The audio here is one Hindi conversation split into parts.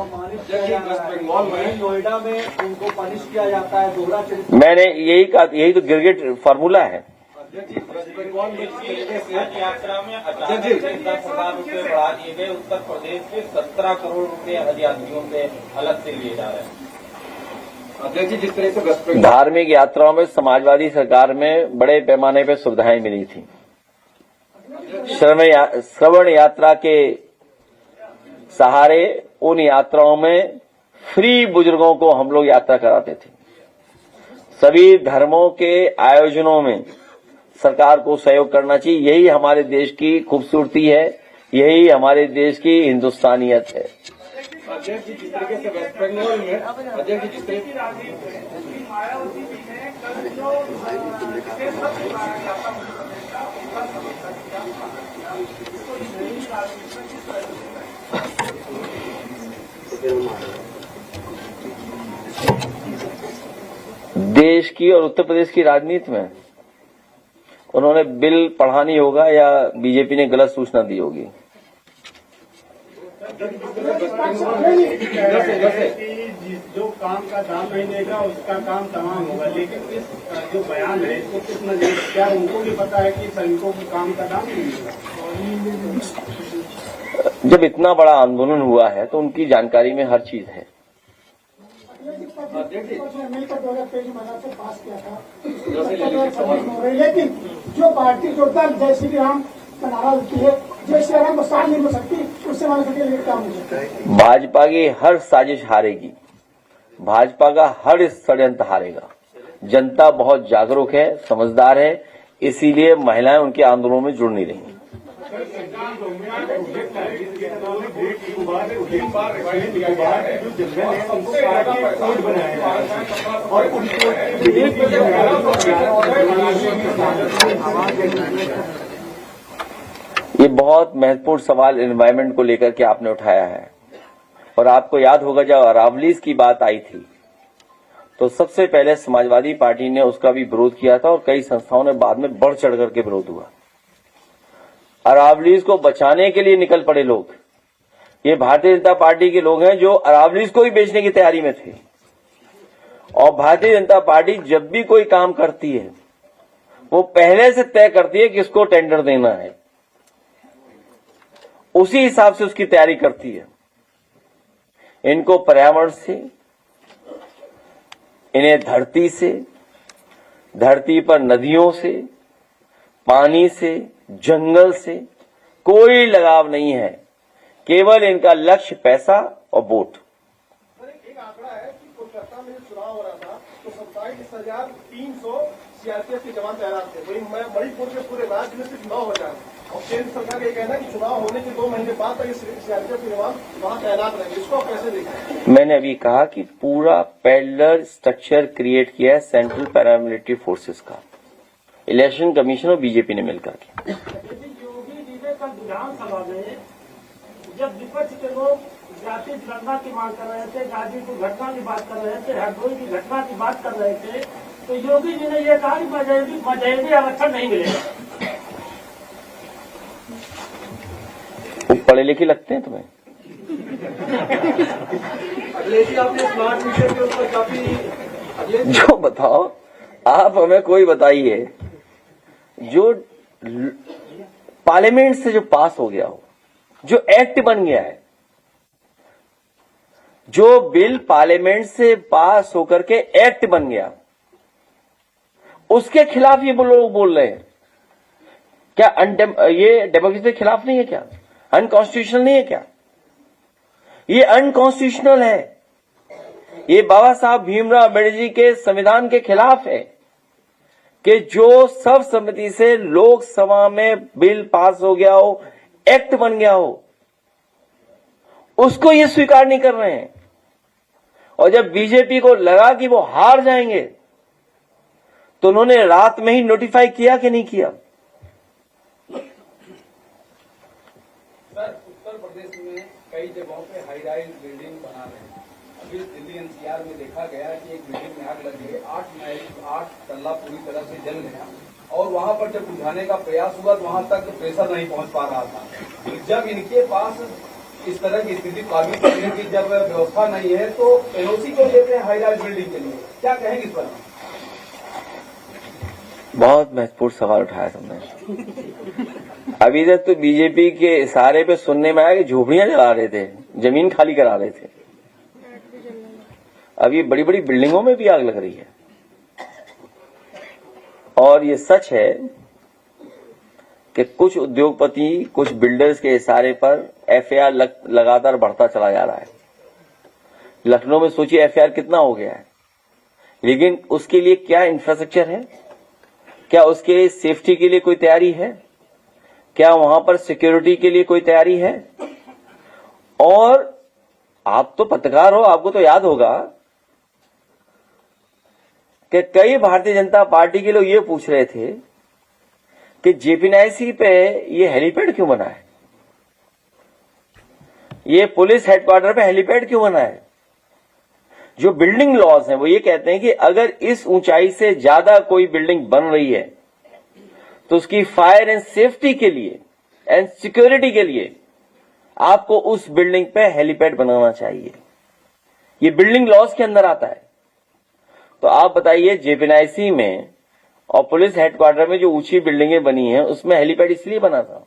बंगाल में नोएडा में उनको पनिश किया जाता है, दोहरा चरित्र। मैंने यही कहा, यही तो गिरगिट फार्मूला है। बंगाल में यात्रा में अचानक 10,000 रुपये बढ़ा दिए गए। उत्तर प्रदेश के 17 करोड़ रुपए हज यात्रियों से अलग से लिए जा रहे हैं। अध्यक्ष जी, जिस तरह से धार्मिक यात्राओं में समाजवादी सरकार में बड़े पैमाने पर सुविधाएं मिली थी। श्रवण यात्रा के सहारे उन यात्राओं में फ्री बुजुर्गों को हम लोग यात्रा कराते थे। सभी धर्मों के आयोजनों में सरकार को सहयोग करना चाहिए। यही हमारे देश की खूबसूरती है, यही हमारे देश की हिंदुस्तानियत है। अध्यक्ष जी, जिस तरीके से वेस्ट बंगाल में अध्यक्ष जी, जिस तरीके देश की और उत्तर प्रदेश की राजनीति में उन्होंने बिल पढ़ा नहीं होगा या बीजेपी ने गलत सूचना दी होगी। जो काम का दाम नहीं देगा उसका काम तमाम होगा, लेकिन इस जो बयान है इसको किस नजर, क्या उनको भी पता है कि सैनिकों को काम का दाम नहीं मिलेगा? जब इतना बड़ा आंदोलन हुआ है तो उनकी जानकारी में हर चीज है। मिलकर 2023 में से पास किया था, लेकिन जो पार्टी जो दल जय श्री राम का नारा देती है, जय श्री राम को साथ नहीं हो सकती, उससे हमारे काम हो सकता है। भाजपा की हर साजिश हारेगी, भाजपा का हर षड्यंत्र हारेगा। जनता बहुत जागरूक है, समझदार है, इसीलिए महिलाएं उनके आंदोलनों में जुड़ नहीं रही। ये बहुत महत्वपूर्ण सवाल एनवायरमेंट को लेकर के आपने उठाया है। और आपको याद होगा जब अरावलीज की बात आई थी तो सबसे पहले समाजवादी पार्टी ने उसका भी विरोध किया था और कई संस्थाओं ने बाद में बढ़ चढ़ करके विरोध हुआ। अरावलीज को बचाने के लिए निकल पड़े लोग। ये भारतीय जनता पार्टी के लोग हैं जो अरावलीज को ही बेचने की तैयारी में थे। और भारतीय जनता पार्टी जब भी कोई काम करती है वो पहले से तय करती है किसको टेंडर देना है, उसी हिसाब से उसकी तैयारी करती है। इनको पर्यावरण से, इन्हें धरती से, धरती पर नदियों से, पानी से, जंगल से कोई लगाव नहीं है। केवल इनका लक्ष्य पैसा और वोट। एक आंकड़ा है कि कोलकाता में चुनाव हो रहा था तो 27,300 सीआरपीएफ के जवान तैनात थे। वही मणिपुर के पूरे राज्य में सिर्फ 9,000। और केंद्र सरकार का ये कहना है कि चुनाव होने के 2 महीने बाद तक सीआरपीएफ के जवान वहां तैनात रहेंगे। इसको आप कैसे देखें? मैंने अभी कहा कि पूरा पैरेलल स्ट्रक्चर क्रिएट किया है सेंट्रल पैरामिलिट्री फोर्सेस का, इलेक्शन कमीशन और बीजेपी ने मिलकर के। योगी जी ने कल विधानसभा में जब विपक्ष के लोग जाति गणना की मांग कर रहे थे, गाजीपुर घटना की बात कर रहे थे, हरदोई की घटना की बात कर रहे थे, तो योगी जी ने यह कहा कि मजहबी आरक्षण नहीं मिलेगा। पढ़े लिखे लगते हैं तुम्हें? आपने स्मार्ट मीटर के ऊपर काफी जो बताओ, आप हमें कोई बताइए जो पार्लियामेंट से जो पास हो गया हो, जो एक्ट बन गया है, जो बिल पार्लियामेंट से पास होकर के एक्ट बन गया, उसके खिलाफ ये लोग बोल रहे हैं। क्या ये डेमोक्रेसी के खिलाफ नहीं है? क्या अनकॉन्स्टिट्यूशनल नहीं है? क्या ये अनकॉन्स्टिट्यूशनल है? ये बाबा साहब भीमराव अम्बेडकर जी के संविधान के खिलाफ है कि जो सर्वसम्मति से लोकसभा में बिल पास हो गया हो, एक्ट बन गया हो, उसको ये स्वीकार नहीं कर रहे हैं। और जब बीजेपी को लगा कि वो हार जाएंगे तो उन्होंने रात में ही नोटिफाई किया कि नहीं किया? सर, उत्तर प्रदेश में कई जगहों पे हाई राइज बिल्डिंग बना रहे हैं। अभी दिल्ली एनसीआर में देखा गया कि एक बिल्डिंग में आग लग गई, 8 तल्ला पूरी तरह से जल गया और वहां पर जब बुझाने का प्रयास हुआ तो वहां तक प्रेशर नहीं पहुंच पा रहा था। जब इनके पास इस तरह की स्थिति काबू करने की जब व्यवस्था नहीं है तो एनओसी क्यों देते हैं हाई राइज बिल्डिंग के लिए? क्या कहेंगे इस पर? बहुत महत्वपूर्ण सवाल उठाया तुमने। अभी तक तो बीजेपी के इशारे पे सुनने में आया कि झोपड़ियां जला रहे थे, जमीन खाली करा रहे थे। अब ये बड़ी बड़ी बिल्डिंगों में भी आग लग रही है। और ये सच है कि कुछ उद्योगपति, कुछ बिल्डर्स के इशारे पर एफआईआर लगातार बढ़ता चला जा रहा है। लखनऊ में सोचिए एफआईआर कितना हो गया है, लेकिन उसके लिए क्या इंफ्रास्ट्रक्चर है? क्या उसके लिए सेफ्टी के लिए कोई तैयारी है? क्या वहां पर सिक्योरिटी के लिए कोई तैयारी है? और आप तो पत्रकार हो, आपको तो याद होगा कि कई भारतीय जनता पार्टी के लोग ये पूछ रहे थे कि जेपीएनआईसी पे ये हेलीपैड क्यों बना है, ये पुलिस हेडक्वार्टर पे हेलीपैड क्यों बना है। जो बिल्डिंग लॉज हैं वो ये कहते हैं कि अगर इस ऊंचाई से ज्यादा कोई बिल्डिंग बन रही है तो उसकी फायर एंड सेफ्टी के लिए एंड सिक्योरिटी के लिए आपको उस बिल्डिंग पे हेलीपैड बनाना चाहिए। ये बिल्डिंग लॉज के अंदर आता है। तो आप बताइए, जेपीएनआईसी में और पुलिस हेडक्वार्टर में जो ऊंची बिल्डिंगें बनी हैं उसमें हेलीपैड इसलिए बना था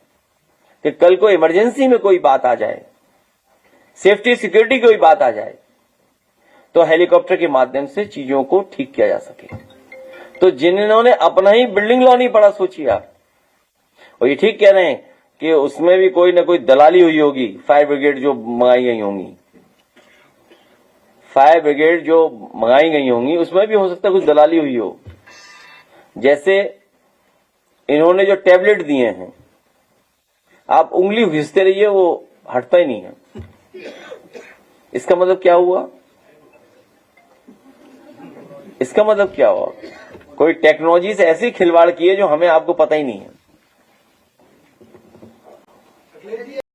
कि कल को इमरजेंसी में कोई बात आ जाए, सेफ्टी सिक्योरिटी की कोई बात आ जाए तो हेलीकॉप्टर के माध्यम से चीजों को ठीक किया जा सके। तो जिन्होंने अपना ही बिल्डिंग लॉ नहीं पढ़ा, सोचिए आप। और ये ठीक कह रहे हैं कि उसमें भी कोई ना कोई दलाली हुई होगी, फायर ब्रिगेड जो मंगाई गई होंगी, फायर ब्रिगेड जो मंगाई गई होंगी उसमें भी हो सकता है कुछ दलाली हुई हो। जैसे इन्होंने जो टैबलेट दिए हैं, आप उंगली घिसते रहिए वो हटता ही नहीं है। इसका मतलब क्या हुआ? इसका मतलब क्या हुआ? कोई टेक्नोलॉजी से ऐसी खिलवाड़ की है जो हमें आपको पता ही नहीं है।